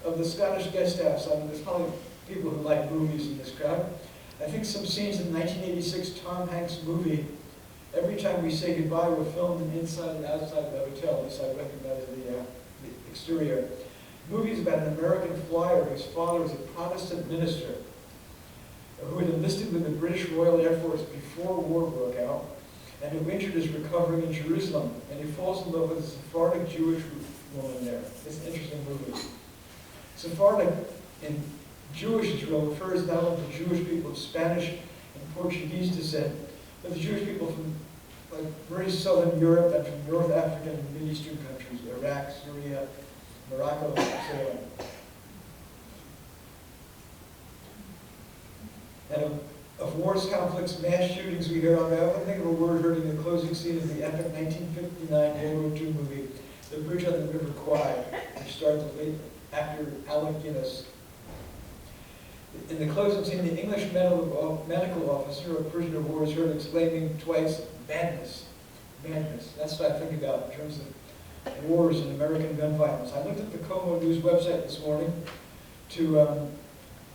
of the Scottish guest house. I mean, there's probably people who like movies in this crowd. I think some scenes in the 1986 Tom Hanks movie, Every Time We Say Goodbye, were filmed inside and outside the hotel. At least I recognize the exterior. The movie is about an American flyer whose father was a Protestant minister who had enlisted with the British Royal Air Force before war broke out, and who injured is recovering in Jerusalem, and he falls in love with a Sephardic Jewish woman there. It's an interesting movie. Sephardic in Jewish Israel refers not only to Jewish people of Spanish and Portuguese descent, but the Jewish people from very southern Europe and from North African and Middle Eastern countries, Iraq, Syria, Morocco, and so on. And of wars, conflicts, mass shootings we hear of, I often think of a word heard in the closing scene of the epic 1959 World War II movie, The Bridge on the River Kwai, which stars the late actor Alec Guinness. In the closing scene, the English medical officer, a prisoner of war, is heard exclaiming twice, "Madness, madness." That's what I think about in terms of wars and American gun violence. I looked at the Como News website this morning to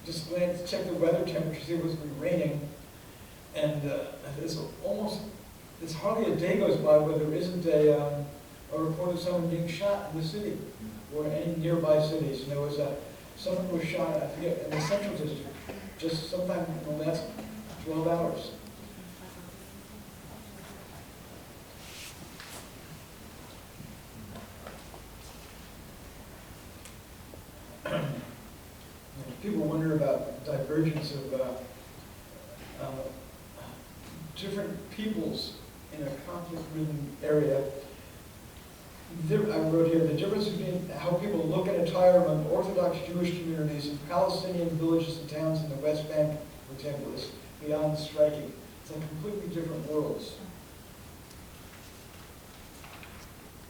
just check the weather temperature, see if it was going to be raining, and it's hardly a day goes by where there isn't a report of someone being shot in the city or any nearby cities. And there was someone was shot, I forget, in the Central District, just sometime in the last 12 hours. People wonder about divergence of different peoples in a conflict-ridden area. I wrote here, the difference between how people look at attire among Orthodox Jewish communities and Palestinian villages and towns in the West Bank, for example, is beyond striking. It's like completely different worlds.